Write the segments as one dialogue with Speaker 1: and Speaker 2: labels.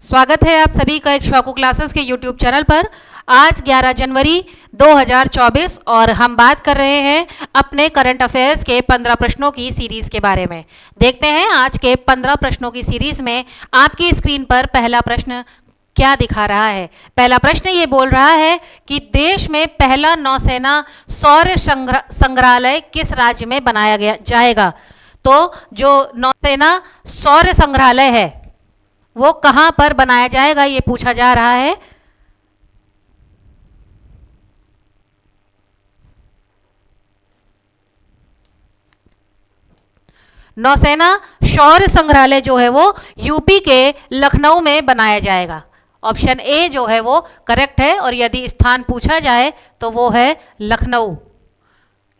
Speaker 1: स्वागत है आप सभी का एक श्वाकू क्लासेस के यूट्यूब चैनल पर। आज 11 जनवरी 2024 और हम बात कर रहे हैं अपने करंट अफेयर्स के 15 प्रश्नों की सीरीज़ के बारे में। देखते हैं आज के 15 प्रश्नों की सीरीज़ में आपकी स्क्रीन पर पहला प्रश्न क्या दिखा रहा है। पहला प्रश्न ये बोल रहा है कि देश में पहला नौसेना सौर संग्रहालय किस राज्य में बनाया जाएगा। तो जो नौसेना सौर संग्रहालय है वो कहां पर बनाया जाएगा ये पूछा जा रहा है। नौसेना सौर संग्रहालय जो है वो यूपी के लखनऊ में बनाया जाएगा। ऑप्शन ए जो है वो करेक्ट है और यदि स्थान पूछा जाए तो वो है लखनऊ।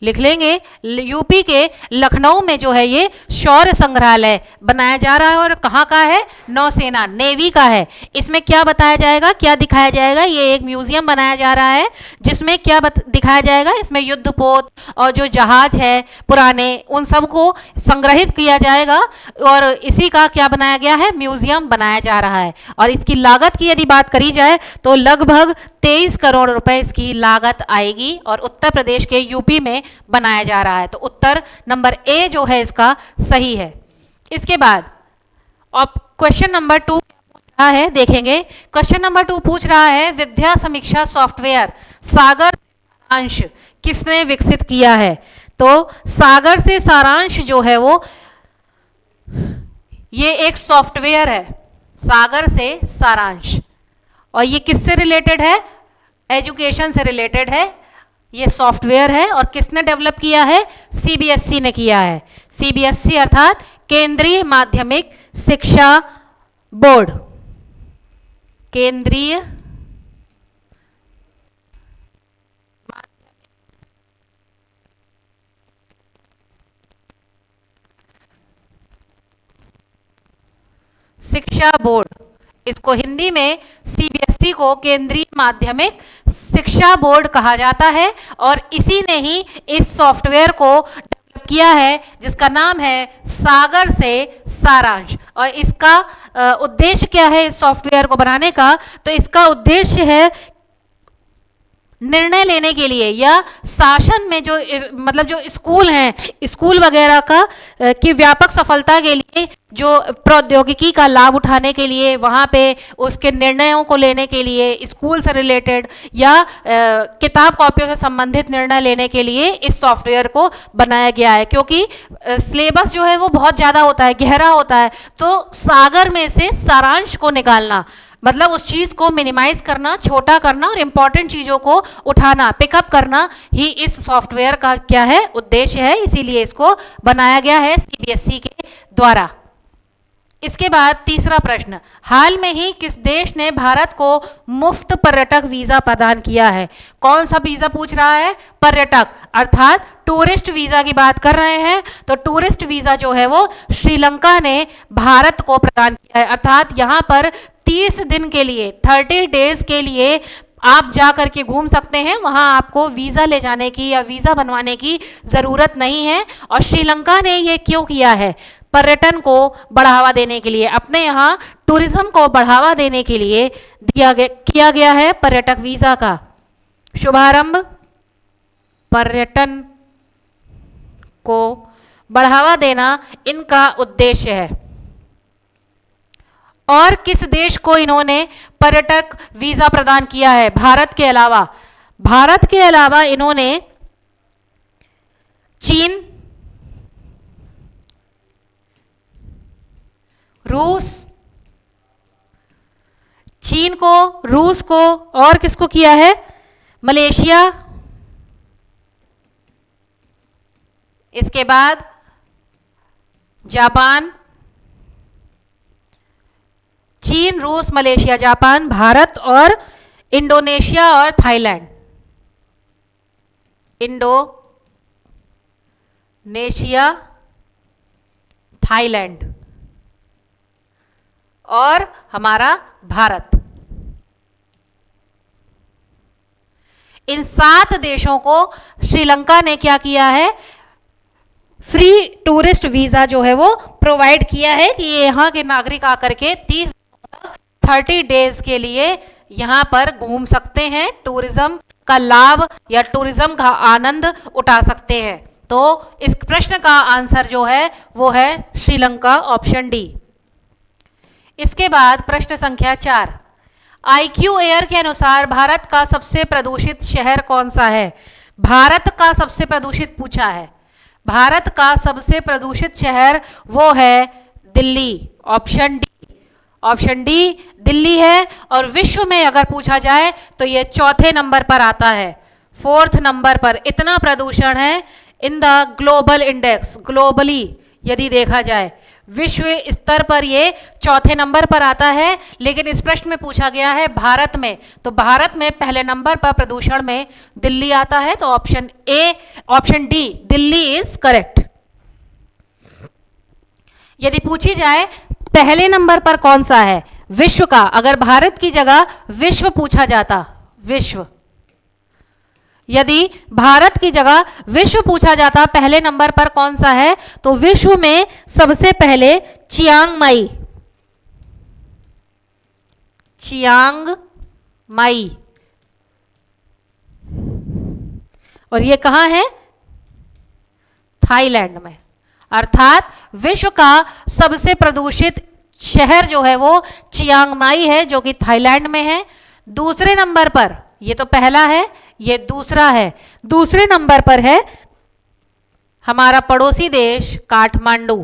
Speaker 1: लिख लेंगे यूपी के लखनऊ में जो है ये सौर संग्रहालय बनाया जा रहा है और कहाँ का है, नौसेना नेवी का है। इसमें क्या बताया जाएगा, क्या दिखाया जाएगा, ये एक म्यूजियम बनाया जा रहा है जिसमें क्या दिखाया जाएगा, इसमें युद्धपोत और जो जहाज है पुराने उन सबको संग्रहित किया जाएगा और इसी का क्या बनाया गया है, म्यूजियम बनाया जा रहा है। और इसकी लागत की यदि बात करी जाए तो लगभग 23 करोड़ रुपए इसकी लागत आएगी और उत्तर प्रदेश के यूपी में बनाया जा रहा है। तो उत्तर नंबर ए जो है इसका सही है। इसके बाद अब क्वेश्चन नंबर 2 पूछ रहा है, देखेंगे। क्वेश्चन नंबर 2 पूछ रहा है विद्या समीक्षा सॉफ्टवेयर सागर सारांश किसने विकसित किया है। तो सागर से सारांश जो है वो ये एक सॉफ्टवेयर है, सागर से सारांश, और ये किससे रिलेटेड है, एजुकेशन से रिलेटेड है। ये सॉफ्टवेयर है और किसने डेवलप किया है, सीबीएसई ने किया है। सीबीएसई अर्थात केंद्रीय माध्यमिक शिक्षा बोर्ड, केंद्रीय शिक्षा बोर्ड, इसको हिंदी में सीबीएसई को केंद्रीय माध्यमिक शिक्षा बोर्ड कहा जाता है और इसी ने ही इस सॉफ्टवेयर को डेवलप किया है जिसका नाम है सागर से सारांश। और इसका उद्देश्य क्या है इस सॉफ्टवेयर को बनाने का, तो इसका उद्देश्य है निर्णय लेने के लिए या शासन में जो मतलब जो स्कूल हैं, स्कूल वगैरह का की व्यापक सफलता के लिए, जो प्रौद्योगिकी का लाभ उठाने के लिए, वहाँ पे उसके निर्णयों को लेने के लिए, स्कूल से रिलेटेड या किताब कॉपियों से संबंधित निर्णय लेने के लिए इस सॉफ्टवेयर को बनाया गया है। क्योंकि सिलेबस जो है वो बहुत ज़्यादा होता है, गहरा होता है, तो सागर में से सारांश को निकालना मतलब उस चीज़ को मिनिमाइज करना, छोटा करना और इम्पॉर्टेंट चीज़ों को उठाना, पिकअप करना ही इस सॉफ्टवेयर का क्या है, उद्देश्य है। इसीलिए इसको बनाया गया है सीबीएसई के द्वारा। इसके बाद तीसरा प्रश्न, हाल में ही किस देश ने भारत को मुफ्त पर्यटक वीजा प्रदान किया है। कौन सा वीजा पूछ रहा है, पर्यटक अर्थात टूरिस्ट वीजा की बात कर रहे हैं। तो टूरिस्ट वीजा जो है वो श्रीलंका ने भारत को प्रदान किया है, अर्थात यहाँ पर 30 दिन के लिए, 30 डेज के लिए आप जा करके घूम सकते हैं। वहाँ आपको वीज़ा ले जाने की या वीज़ा बनवाने की ज़रूरत नहीं है। और श्रीलंका ने ये क्यों किया है, पर्यटन को बढ़ावा देने के लिए, अपने यहाँ टूरिज्म को बढ़ावा देने के लिए किया गया है पर्यटक वीज़ा का शुभारंभ। पर्यटन को बढ़ावा देना इनका उद्देश्य है। और किस देश को इन्होंने पर्यटक वीजा प्रदान किया है, भारत के अलावा। भारत के अलावा इन्होंने चीन, रूस, चीन को, रूस को, और किसको किया है, मलेशिया, इसके बाद जापान। चीन, रूस, मलेशिया, जापान, भारत और इंडोनेशिया और थाईलैंड। इंडोनेशिया, थाईलैंड और हमारा भारत। इन 7 देशों को श्रीलंका ने क्या किया है, फ्री टूरिस्ट वीजा जो है वो प्रोवाइड किया है कि ये यहाँ के नागरिक आकर के 30 30 डेज के लिए यहाँ पर घूम सकते हैं, टूरिज्म का लाभ या टूरिज्म का आनंद उठा सकते हैं। तो इस प्रश्न का आंसर जो है वो है श्रीलंका, ऑप्शन डी। इसके बाद प्रश्न संख्या 4, IQ एयर के अनुसार भारत का सबसे प्रदूषित शहर कौन सा है? भारत का सबसे प्रदूषित पूछा है, भारत का सबसे प्रदूषित शहर वो है Delhi, option D. Option D Delhi है। और विश्व में अगर पूछा जाए तो ये चौथे नंबर पर आता है, 4th नंबर पर। इतना प्रदूषण है in the global index, globally यदि देखा जाए विश्व स्तर पर ये चौथे नंबर पर आता है। लेकिन इस प्रश्न में पूछा गया है भारत में, तो भारत में पहले नंबर पर प्रदूषण में दिल्ली आता है। तो option A, option D Delhi is correct. यदि पूछी जाए पहले नंबर पर कौन सा है विश्व का, अगर भारत की जगह विश्व पूछा जाता, विश्व, यदि भारत की जगह विश्व पूछा जाता पहले नंबर पर कौन सा है, तो विश्व में सबसे पहले चियांग माई, चियांग माई। और ये कहां है? थाईलैंड में। अर्थात विश्व का सबसे प्रदूषित शहर जो है वो चियांग माई है, जो कि थाईलैंड में है। दूसरे नंबर पर, ये तो पहला है, ये दूसरा है, दूसरे नंबर पर है हमारा पड़ोसी देश काठमांडू,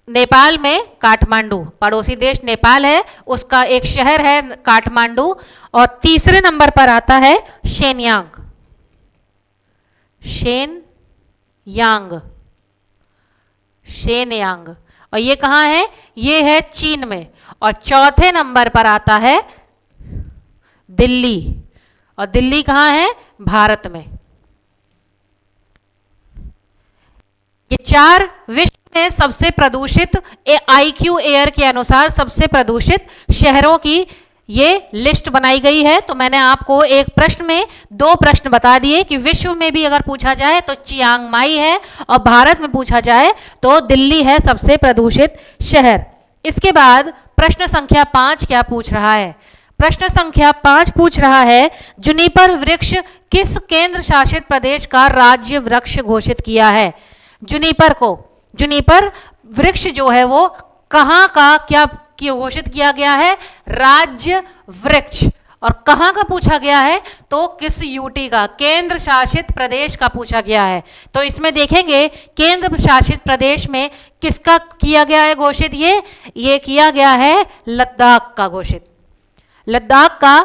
Speaker 1: नेपाल में काठमांडू, पड़ोसी देश नेपाल है, उसका एक शहर है काठमांडू। और तीसरे नंबर पर आता है शेनयांग, शेनयांग, शेनयांग। और ये कहाँ है? ये है चीन में। और चौथे नंबर पर आता है दिल्ली, और दिल्ली कहाँ है? भारत में। ये 4 विश्व में सबसे प्रदूषित IQ एयर के अनुसार सबसे प्रदूषित शहरों की ये लिस्ट बनाई गई है। तो मैंने आपको एक प्रश्न में 2 प्रश्न बता दिए कि विश्व में भी अगर पूछा जाए तो चियांग माई है, और भारत में पूछा जाए तो दिल्ली है सबसे प्रदूषित शहर। इसके बाद प्रश्न संख्या 5 क्या पूछ रहा है? प्रश्न संख्या 5 पूछ रहा है, जुनिपर वृक्ष किस केंद्र शासित प्रदेश का राज्य वृक्ष घोषित किया है? जुनिपर को, जुनिपर वृक्ष जो है वो कहाँ का क्या घोषित किया गया है? राज्य वृक्ष। और कहाँ का पूछा गया है? तो किस यूटी का, केंद्र शासित प्रदेश का पूछा गया है। तो इसमें देखेंगे केंद्र शासित प्रदेश में किसका किया गया है घोषित? ये किया गया है लद्दाख का घोषित। लद्दाख का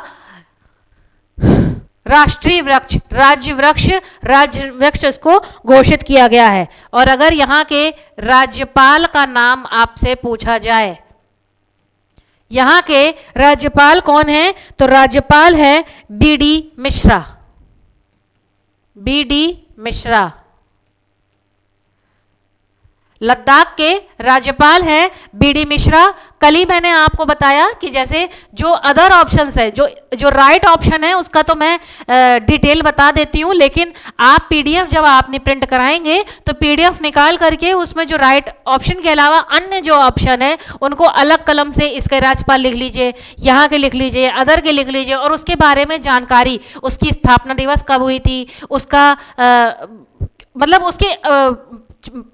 Speaker 1: राष्ट्रीय वृक्ष, राज्य वृक्ष इसको घोषित किया गया है। और अगर यहाँ के राज्यपाल का नाम आपसे पूछा जाए, यहाँ के राज्यपाल कौन है? तो राज्यपाल है BD मिश्रा, BD मिश्रा। लद्दाख के राज्यपाल हैं BD मिश्रा। कल ही मैंने आपको बताया कि जैसे जो अदर ऑप्शंस है, जो राइट ऑप्शन है उसका तो मैं डिटेल बता देती हूँ, लेकिन आप PDF जब आपने प्रिंट कराएंगे तो PDF निकाल करके उसमें जो राइट ऑप्शन के अलावा अन्य जो ऑप्शन है उनको अलग कलम से इसके राज्यपाल लिख लीजिए, यहाँ के लिख लीजिए, अदर के लिख लीजिए, और उसके बारे में जानकारी, उसकी स्थापना दिवस कब हुई थी, उसका मतलब उसके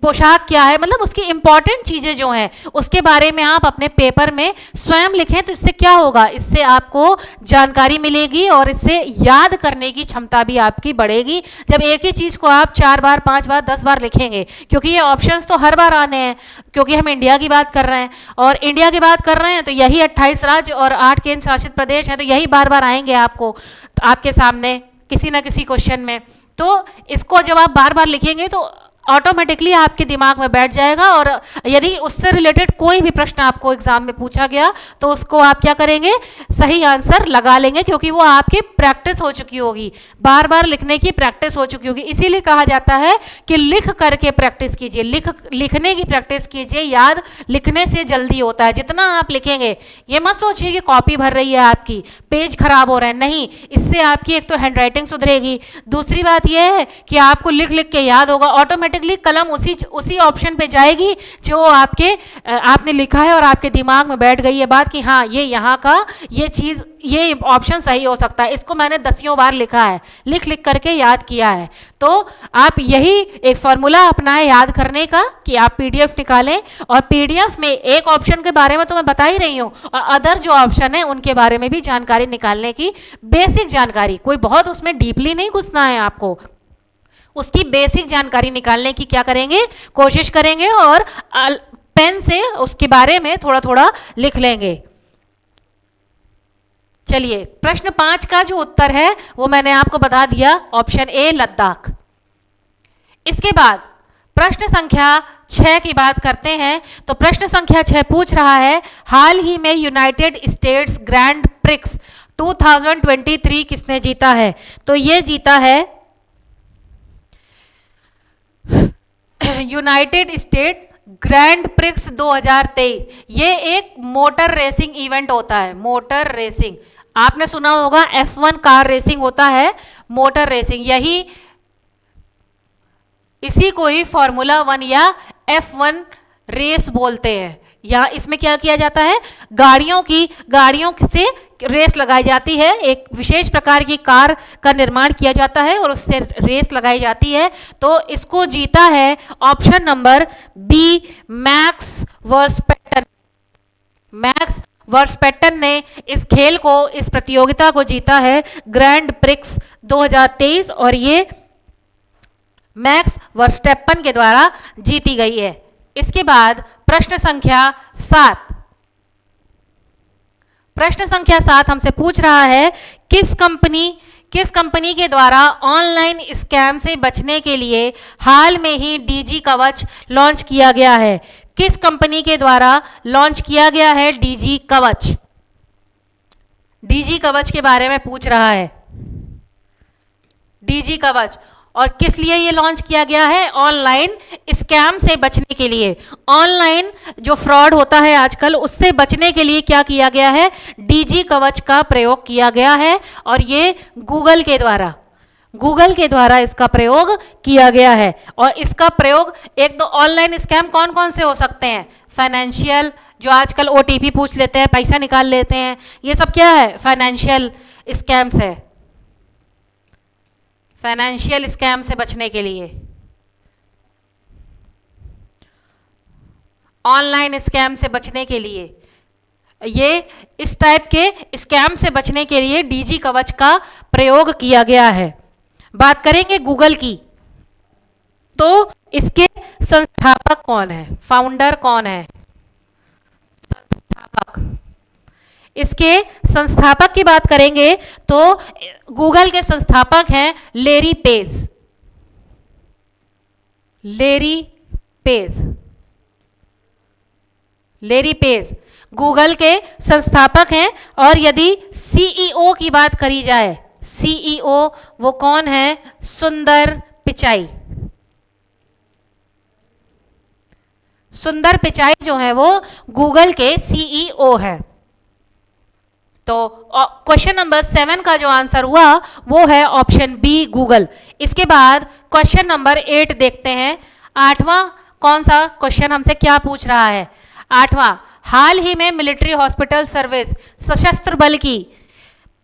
Speaker 1: पोशाक क्या है, मतलब उसकी इंपॉर्टेंट चीजें जो हैं उसके बारे में आप अपने पेपर में स्वयं लिखें। तो इससे क्या होगा? इससे आपको जानकारी मिलेगी और इससे याद करने की क्षमता भी आपकी बढ़ेगी। जब एक ही चीज को आप 4 बार 5 बार 10 बार लिखेंगे, क्योंकि ये ऑप्शंस तो हर बार आने हैं, क्योंकि हम इंडिया की बात कर रहे हैं, और इंडिया की बात कर रहे हैं तो यही 28 राज्य और 8 केंद्र शासित प्रदेश हैं, तो यही बार बार आएंगे आपको आपके सामने किसी ना किसी क्वेश्चन में। तो इसको जब आप बार बार लिखेंगे तो ऑटोमेटिकली आपके दिमाग में बैठ जाएगा, और यदि उससे रिलेटेड कोई भी प्रश्न आपको एग्जाम में पूछा गया तो उसको आप क्या करेंगे? सही आंसर लगा लेंगे, क्योंकि वो आपकी प्रैक्टिस हो चुकी होगी, बार बार लिखने की प्रैक्टिस हो चुकी होगी। इसीलिए कहा जाता है कि लिख करके प्रैक्टिस कीजिए, लिखने की प्रैक्टिस कीजिए। याद लिखने से जल्दी होता है। जितना आप लिखेंगे, ये मत सोचिए कि कॉपी भर रही है आपकी, पेज खराब हो रहे हैं, नहीं, इससे आपकी एक तो हैंडराइटिंग सुधरेगी, दूसरी बात यह है कि आपको लिख लिख के याद होगा, ऑटोमेटिक ऑटोमेटिकली कलम उसी ऑप्शन पे जाएगी जो आपने लिखा है और आपके दिमाग में बैठ गई है बात कि हाँ ये यहाँ का ये चीज़ ये ऑप्शन सही हो सकता है, इसको मैंने दसियों बार लिखा है, लिख लिख करके याद किया है। तो आप यही एक फॉर्मूला अपनाएं याद करने का कि आप पीडीएफ निकालें, और पीडीएफ में एक ऑप्शन के बारे में तो मैं बता ही रही हूँ, और अदर जो ऑप्शन है उनके बारे में भी जानकारी निकालने की, बेसिक जानकारी, कोई बहुत उसमें डीपली नहीं घुसना है आपको, उसकी बेसिक जानकारी निकालने की क्या करेंगे, कोशिश करेंगे, और पेन से उसके बारे में थोड़ा थोड़ा लिख लेंगे। चलिए प्रश्न 5 का जो उत्तर है वो मैंने आपको बता दिया, ऑप्शन ए लद्दाख। इसके बाद प्रश्न संख्या 6 की बात करते हैं। तो प्रश्न संख्या 6 पूछ रहा है, हाल ही में यूनाइटेड स्टेट्स ग्रैंड प्रिक्स 2023 किसने जीता है? तो ये जीता है यूनाइटेड स्टेट ग्रैंड प्रिक्स 2023। ये एक मोटर रेसिंग इवेंट होता है, मोटर रेसिंग, आपने सुना होगा F1 कार रेसिंग होता है, मोटर रेसिंग, इसी को ही फॉर्मूला 1 या F1 रेस बोलते हैं। यहाँ इसमें क्या किया जाता है, गाड़ियों से रेस लगाई जाती है, एक विशेष प्रकार की कार का निर्माण किया जाता है और उससे रेस लगाई जाती है। तो इसको जीता है option number B, Max Verstappen. Max Verstappen ने इस खेल को, इस प्रतियोगिता को जीता है, ग्रैंड प्रिक्स 2023, और ये मैक्स वर्स्टैपेन के द्वारा जीती गई है। इसके बाद प्रश्न संख्या 7। प्रश्न संख्या 7 हमसे पूछ रहा है, किस कंपनी के द्वारा ऑनलाइन स्कैम से बचने के लिए हाल में ही डीजी कवच लॉन्च किया गया है? किस कंपनी के द्वारा लॉन्च किया गया है डीजी कवच? डीजी कवच के बारे में पूछ रहा है, डीजी कवच, और किस लिए ये लॉन्च किया गया है? ऑनलाइन स्कैम से बचने के लिए, ऑनलाइन जो फ्रॉड होता है आजकल उससे बचने के लिए क्या किया गया है? डीजी कवच का प्रयोग किया गया है, और ये गूगल के द्वारा इसका प्रयोग किया गया है। और इसका प्रयोग, एक तो ऑनलाइन स्कैम कौन कौन से हो सकते हैं? फाइनेंशियल, जो आजकल ओटीपी पूछ लेते हैं, पैसा निकाल लेते हैं, ये सब क्या है? फाइनेंशियल स्कैम्स है। फाइनेंशियल स्कैम से बचने के लिए, ऑनलाइन स्कैम से बचने के लिए, ये इस टाइप के स्कैम से बचने के लिए डीजी कवच का प्रयोग किया गया है। बात करेंगे गूगल की, तो इसके संस्थापक कौन है? फाउंडर कौन है? संस्थापक, इसके संस्थापक की बात करेंगे तो गूगल के संस्थापक हैं Larry Page. Larry Page Google के संस्थापक हैं। और यदि सीईओ की बात करी जाए, सीईओ वो कौन है? सुंदर पिचाई। सुंदर पिचाई जो है वो गूगल के सीईओ है। तो क्वेश्चन नंबर 7 का जो आंसर हुआ वो है ऑप्शन बी, गूगल। इसके बाद क्वेश्चन नंबर 8 देखते हैं। 8वां कौन सा क्वेश्चन हमसे क्या पूछ रहा है? 8वां, हाल ही में मिलिट्री हॉस्पिटल सर्विस सशस्त्र बल की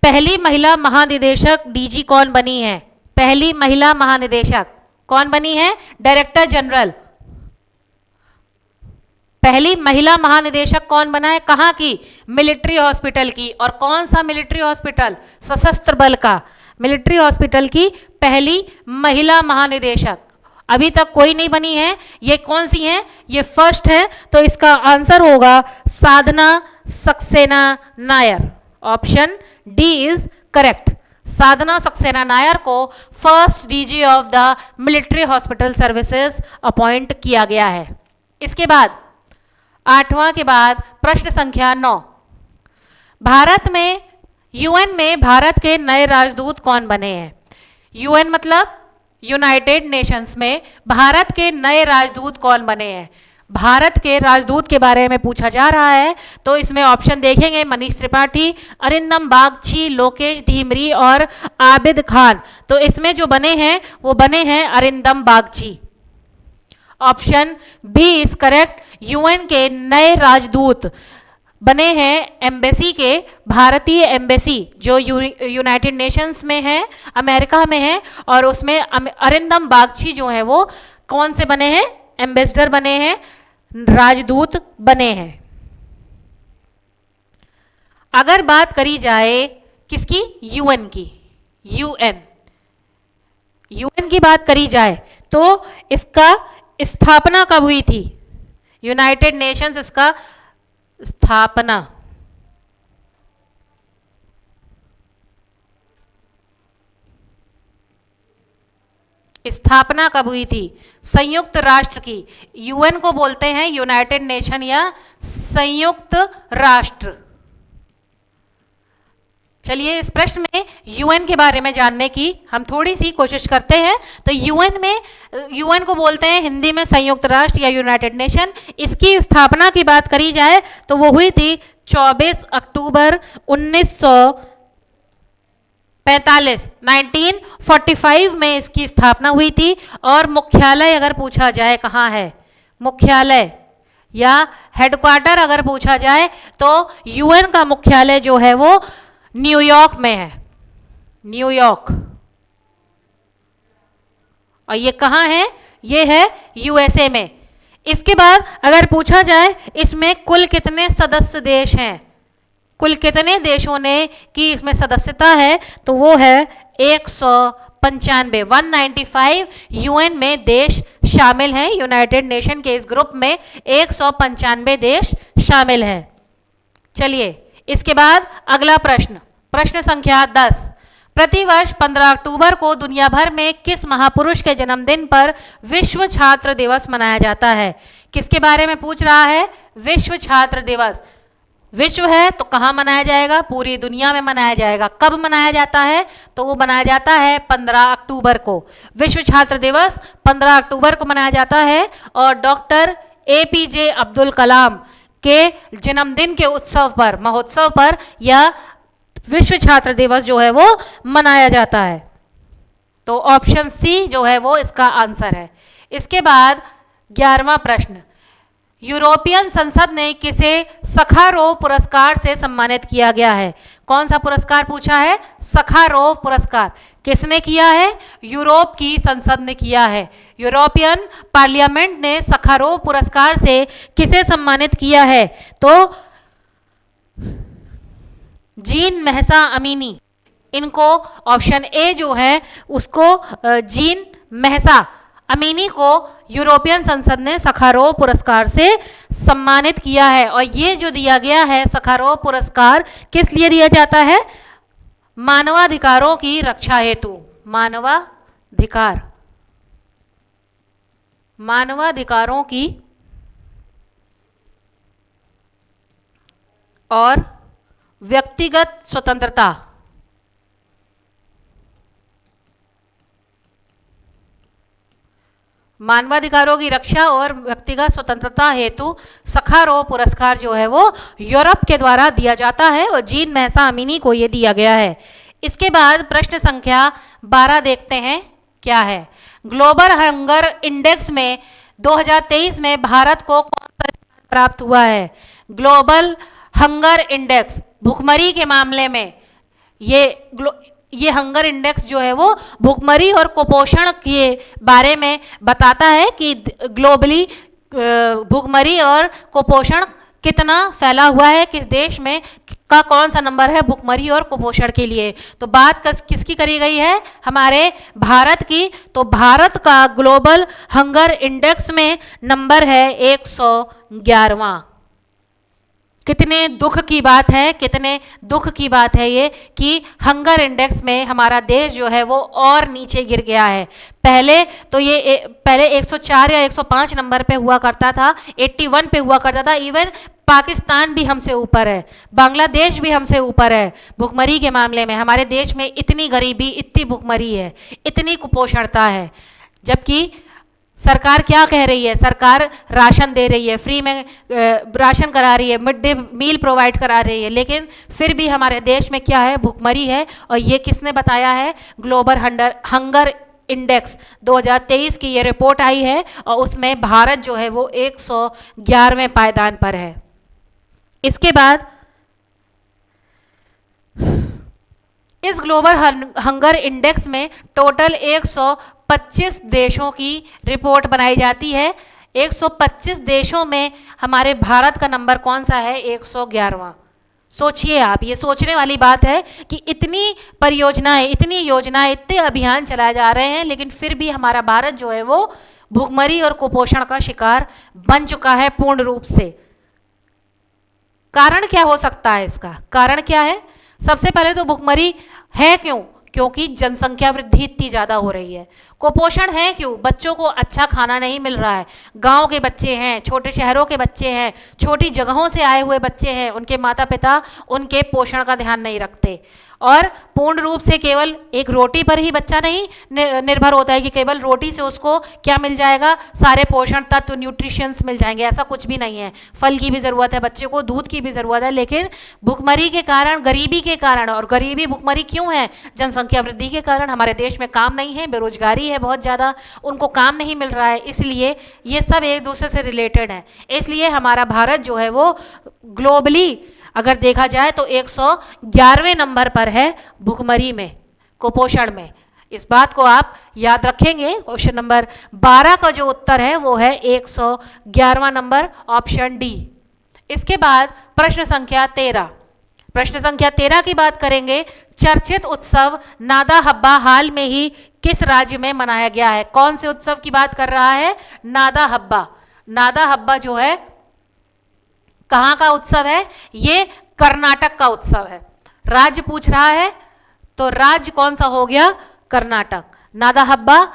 Speaker 1: पहली महिला महानिदेशक डीजी कौन बनी है? पहली महिला महानिदेशक कौन बनी है? Director general. पहली महिला महानिदेशक कौन बना है? कहाँ की? मिलिट्री हॉस्पिटल की। और कौन सा मिलिट्री हॉस्पिटल? सशस्त्र बल का मिलिट्री हॉस्पिटल की पहली महिला महानिदेशक। अभी तक कोई नहीं बनी है। ये कौन सी है? ये फर्स्ट है। तो इसका आंसर होगा Sadhana Saxena Nair. Option D is correct. Sadhana Saxena Nair को first DG of the military hospital services appoint किया गया है। इसके बाद 8वां के बाद प्रश्न संख्या 9, भारत में यूएन में भारत के नए राजदूत कौन बने हैं? यूएन मतलब यूनाइटेड नेशंस में भारत के नए राजदूत कौन बने हैं? भारत के राजदूत के बारे में पूछा जा रहा है। तो इसमें ऑप्शन देखेंगे, मनीष त्रिपाठी, अरिंदम बागची, लोकेश धीमरी और आबिद खान। तो इसमें जो बने हैं वो बने हैं Arindam Bagchi. Option B is correct. UN के नए राजदूत बने हैं एम्बेसी के, भारतीय एम्बेसी जो यूनाइटेड नेशंस में है, अमेरिका में है, और उसमें अरिंदम बागची जो है वो कौन से बने हैं, एम्बेसडर बने हैं, राजदूत बने हैं। अगर बात करी जाए किसकी, यूएन की, यूएन की बात करी जाए तो इसका स्थापना कब हुई थी, यूनाइटेड नेशंस इसका स्थापना कब हुई थी, संयुक्त राष्ट्र की। यूएन को बोलते हैं यूनाइटेड नेशन या संयुक्त राष्ट्र। चलिए इस प्रश्न में यूएन के बारे में जानने की हम थोड़ी सी कोशिश करते हैं। तो यूएन को बोलते हैं हिंदी में संयुक्त राष्ट्र या यूनाइटेड नेशन। इसकी स्थापना की बात करी जाए तो वो हुई थी 24 अक्टूबर 1945 में इसकी स्थापना हुई थी। और मुख्यालय अगर पूछा जाए कहाँ है, मुख्यालय या हेडक्वार्टर अगर पूछा जाए तो यूएन का मुख्यालय जो है वो न्यूयॉर्क में है, न्यूयॉर्क। और ये कहाँ है, ये है यूएसए में। इसके बाद अगर पूछा जाए इसमें कुल कितने सदस्य देश हैं, कुल कितने देशों ने की इसमें सदस्यता है, तो वो है 195 यूएन में देश शामिल हैं। यूनाइटेड नेशन के इस ग्रुप में 195 देश शामिल हैं। चलिए इसके बाद अगला प्रश्न, प्रश्न संख्या 10। प्रतिवर्ष 15 अक्टूबर को दुनिया भर में किस महापुरुष के जन्मदिन पर विश्व छात्र दिवस मनाया जाता है। किसके बारे में पूछ रहा है, विश्व छात्र दिवस। विश्व है तो कहाँ मनाया जाएगा, पूरी दुनिया में मनाया जाएगा। कब मनाया जाता है, तो वो मनाया जाता है 15 अक्टूबर को। विश्व छात्र दिवस 15 अक्टूबर को मनाया जाता है। और डॉक्टर एपीजे अब्दुल कलाम के जन्मदिन के उत्सव पर, महोत्सव पर यह विश्व छात्र दिवस जो है वो मनाया जाता है। तो ऑप्शन सी जो है वो इसका आंसर है। इसके बाद 11वां प्रश्न, यूरोपियन संसद ने किसे सखारोव पुरस्कार से सम्मानित किया गया है। कौन सा पुरस्कार पूछा है, सखारोव पुरस्कार। किसने किया है, यूरोप की संसद ने किया है। यूरोपियन पार्लियामेंट ने सखारोव पुरस्कार से किसे सम्मानित किया है, तो जीन महसा अमीनी। इनको ऑप्शन ए जो है उसको जीन महसा अमीनी को यूरोपियन संसद ने सखारोव पुरस्कार से सम्मानित किया है। और ये जो दिया गया है सखारोव पुरस्कार किस लिए दिया जाता है, मानवाधिकारों की रक्षा हेतु। मानवाधिकारों की और व्यक्तिगत स्वतंत्रता, मानवाधिकारों की रक्षा और व्यक्तिगत स्वतंत्रता हेतु सखारोव पुरस्कार जो है वो यूरोप के द्वारा दिया जाता है और जीन महसा अमीनी को ये दिया गया है। इसके बाद प्रश्न संख्या 12 देखते हैं क्या है। ग्लोबल हंगर इंडेक्स में 2023 में भारत को कौन सा स्थान प्राप्त हुआ है। ग्लोबल हंगर इंडेक्स, भुखमरी के मामले में ये हंगर इंडेक्स जो है वो भुखमरी और कुपोषण के बारे में बताता है कि ग्लोबली भुखमरी और कुपोषण कितना फैला हुआ है, किस देश में का कौन सा नंबर है भुखमरी और कुपोषण के लिए। तो बात किसकी करी गई है, हमारे भारत की। तो भारत का ग्लोबल हंगर इंडेक्स में नंबर है 111वां। कितने दुख की बात है, कितने दुख की बात है ये कि हंगर इंडेक्स में हमारा देश जो है वो और नीचे गिर गया है। पहले तो ये पहले 104 या 105 नंबर पे हुआ करता था, 81 पे हुआ करता था। इवन पाकिस्तान भी हमसे ऊपर है, बांग्लादेश भी हमसे ऊपर है भुखमरी के मामले में। हमारे देश में इतनी गरीबी, इतनी भुखमरी है, इतनी कुपोषणता है। जबकि सरकार क्या कह रही है, सरकार राशन दे रही है, फ्री में राशन करा रही है, मिड डे मील प्रोवाइड करा रही है, लेकिन फिर भी हमारे देश में क्या है, भुखमरी है। और ये किसने बताया है, ग्लोबल हंगर इंडेक्स 2023 की ये रिपोर्ट आई है और उसमें भारत जो है वो 111वें पायदान पर है। इसके बाद इस ग्लोबल हंगर इंडेक्स में टोटल 125 देशों की रिपोर्ट बनाई जाती है। 125 देशों में हमारे भारत का नंबर कौन सा है? 111वां। सोचिए आप, ये सोचने वाली बात है कि इतनी परियोजनाएं, इतनी योजनाएं, इतने अभियान चलाए जा रहे हैं, लेकिन फिर भी हमारा भारत जो है वो भूखमरी और कुपोषण का शिकार बन चुका है पूर्ण रूप से। कारण क्या हो सकता है? इसका कारण क्या है? सबसे पहले तो भूखमरी है क्यों? क्योंकि जनसंख्या वृद्धि इतनी ज़्यादा हो रही है। कुपोषण है क्यों? बच्चों को अच्छा खाना नहीं मिल रहा है। गांव के बच्चे हैं, छोटे शहरों के बच्चे हैं, छोटी जगहों से आए हुए बच्चे हैं, उनके माता पिता उनके पोषण का ध्यान नहीं रखते और पूर्ण रूप से केवल एक रोटी पर ही बच्चा नहीं निर्भर होता है कि केवल रोटी से उसको क्या मिल जाएगा, सारे पोषण तत्व, न्यूट्रिशंस मिल जाएंगे। ऐसा कुछ भी नहीं है। फल की भी ज़रूरत है बच्चे को, दूध की भी ज़रूरत है, लेकिन भुखमरी के कारण, गरीबी के कारण, और गरीबी भुखमरी क्यों है? जनसंख्या वृद्धि के कारण। हमारे देश में काम नहीं है, बेरोजगारी है बहुत ज़्यादा, उनको काम नहीं मिल रहा है, इसलिए ये सब एक दूसरे से रिलेटेड है। इसलिए हमारा भारत जो है वो ग्लोबली अगर देखा जाए तो 111वें नंबर पर है भुखमरी में, कुपोषण में। इस बात को आप याद रखेंगे। क्वेश्चन नंबर 12 का जो उत्तर है वो है 111वां नंबर, ऑप्शन डी। इसके बाद प्रश्न संख्या 13। प्रश्न संख्या 13 की बात करेंगे। चर्चित उत्सव नादा हब्बा हाल में ही किस राज्य में मनाया गया है? कौन से उत्सव की बात कर रहा है? नादा हब्बा। नादा हब्बा जो है कहाँ का उत्सव है? ये कर्नाटक का उत्सव है। राज्य पूछ रहा है तो राज्य कौन सा हो गया? कर्नाटक। नादा हब्बा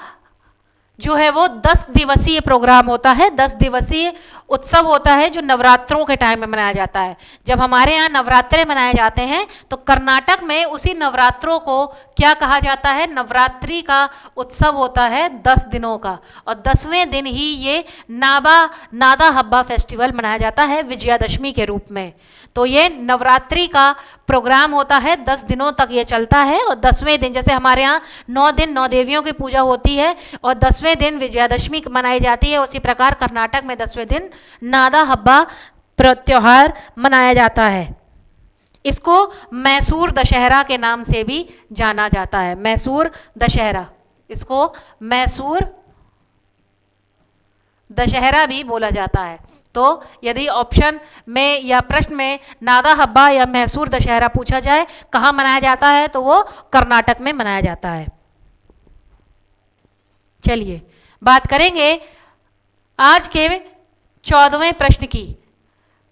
Speaker 1: जो है वो 10 दिवसीय प्रोग्राम होता है, 10 दिवसीय उत्सव होता है जो नवरात्रों के टाइम में मनाया जाता है। जब हमारे यहाँ नवरात्रे मनाए जाते हैं तो कर्नाटक में उसी नवरात्रों को क्या कहा जाता है? नवरात्रि का उत्सव होता है 10 दिनों का, और 10वें दिन ही ये नादा हब्बा फेस्टिवल मनाया जाता है विजयादशमी के रूप में। तो ये नवरात्रि का प्रोग्राम होता है, 10 दिनों तक ये चलता है, और 10वें दिन, जैसे हमारे यहाँ 9 दिन 9 देवियों की पूजा होती है और 10वें दिन विजयादशमी मनाई जाती है, उसी प्रकार कर्नाटक में 10वें दिन नादा हब्बा त्योहार मनाया जाता है। इसको मैसूर दशहरा के नाम से भी जाना जाता है। मैसूर दशहरा, इसको मैसूर दशहरा भी बोला जाता है। तो यदि ऑप्शन में या प्रश्न में नादा हब्बा या मैसूर दशहरा पूछा जाए कहाँ मनाया जाता है, तो वो कर्नाटक में मनाया जाता है। चलिए बात करेंगे आज के 14वें प्रश्न की।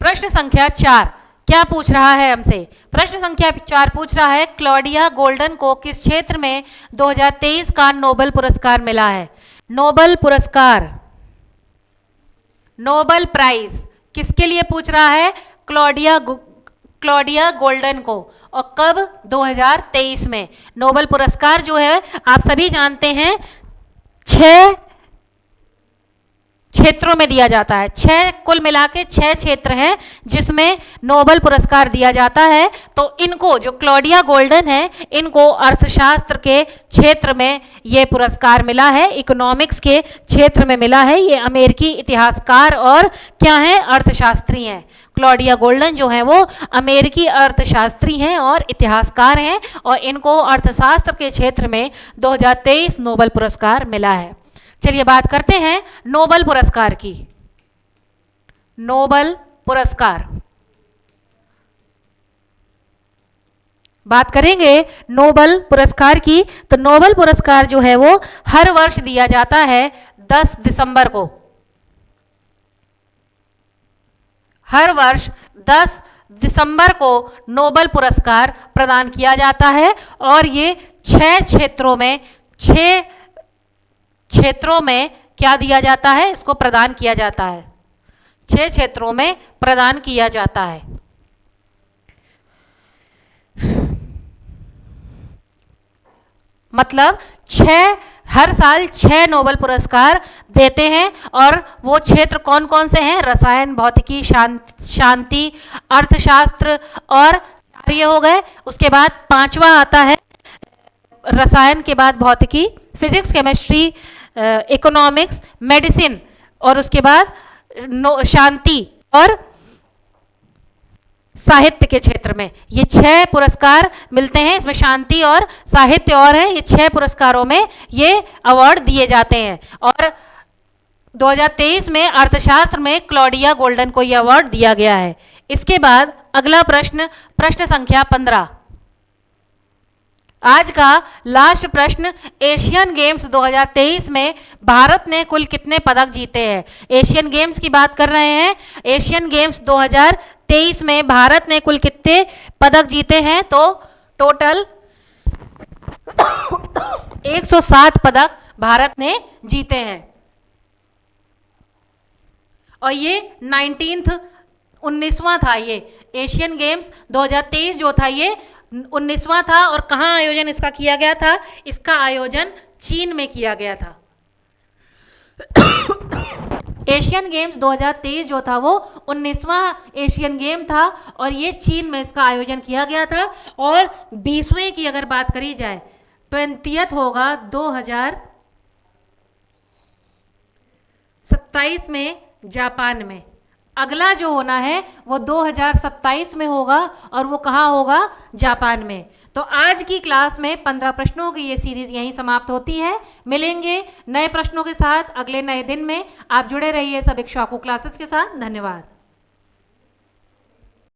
Speaker 1: प्रश्न संख्या 4 क्या पूछ रहा है हमसे? प्रश्न संख्या 4 पूछ रहा है क्लॉडिया गोल्डन को किस क्षेत्र में 2023 का नोबेल पुरस्कार मिला है? नोबेल पुरस्कार, नोबेल प्राइज किसके लिए पूछ रहा है? क्लॉडिया गोल्डन को। और कब? 2023 में। नोबेल पुरस्कार जो है आप सभी जानते हैं 6 क्षेत्रों में दिया जाता है। 6 कुल मिला के 6 क्षेत्र हैं जिसमें नोबेल पुरस्कार दिया जाता है। तो इनको, जो क्लॉडिया गोल्डन है, इनको अर्थशास्त्र के क्षेत्र में ये पुरस्कार मिला है, इकोनॉमिक्स के क्षेत्र में मिला है। ये अमेरिकी इतिहासकार और क्या है? अर्थशास्त्री हैं। क्लॉडिया गोल्डन जो है वो अमेरिकी अर्थशास्त्री हैं और इतिहासकार हैं, और इनको अर्थशास्त्र के क्षेत्र में 2023 नोबेल पुरस्कार मिला है। चलिए बात करते हैं नोबेल पुरस्कार की। नोबेल पुरस्कार बात करेंगे नोबेल पुरस्कार की। तो नोबेल पुरस्कार जो है वो हर वर्ष दिया जाता है 10 दिसंबर को। हर वर्ष 10 दिसंबर को नोबेल पुरस्कार प्रदान किया जाता है, और ये 6 क्षेत्रों में क्या दिया जाता है? इसको प्रदान किया जाता है। 6 क्षेत्रों में प्रदान किया जाता है। मतलब हर साल 6 नोबेल पुरस्कार देते हैं, और वो क्षेत्र कौन कौन से हैं? रसायन, भौतिकी, शांति, अर्थशास्त्र, और ये हो गए। उसके बाद 5वां आता है रसायन के बाद भौतिकी, फिजिक्स, केमिस्ट्री, इकोनॉमिक्स, मेडिसिन, और उसके बाद शांति और साहित्य के क्षेत्र में ये 6 पुरस्कार मिलते हैं। इसमें शांति और साहित्य और है, ये 6 पुरस्कारों में ये अवार्ड दिए जाते हैं। और 2023 में अर्थशास्त्र में क्लॉडिया गोल्डन को यह अवार्ड दिया गया है। इसके बाद अगला प्रश्न, प्रश्न संख्या 15। आज का लास्ट प्रश्न, एशियन गेम्स 2023 में भारत ने कुल कितने पदक जीते हैं? एशियन गेम्स की बात कर रहे हैं। एशियन गेम्स 2023 में भारत ने कुल कितने पदक जीते हैं? तो टोटल 107 पदक भारत ने जीते हैं। और ये 19वां था। ये एशियन गेम्स 2023 जो था ये 19वां था। और कहाँ आयोजन इसका किया गया था? इसका आयोजन चीन में किया गया था। एशियन गेम्स 2023 जो था वो 19वां एशियन गेम था और ये चीन में इसका आयोजन किया गया था। और 20वें की अगर बात करी जाए, 20th होगा 2027 में जापान में। अगला जो होना है वो 2027 में होगा और वो कहाँ होगा? जापान में। तो आज की क्लास में 15 प्रश्नों की ये सीरीज यहीं समाप्त होती है। मिलेंगे नए प्रश्नों के साथ अगले नए दिन में। आप जुड़े रहिए सब इक्ष्वाकु क्लासेस के साथ। धन्यवाद।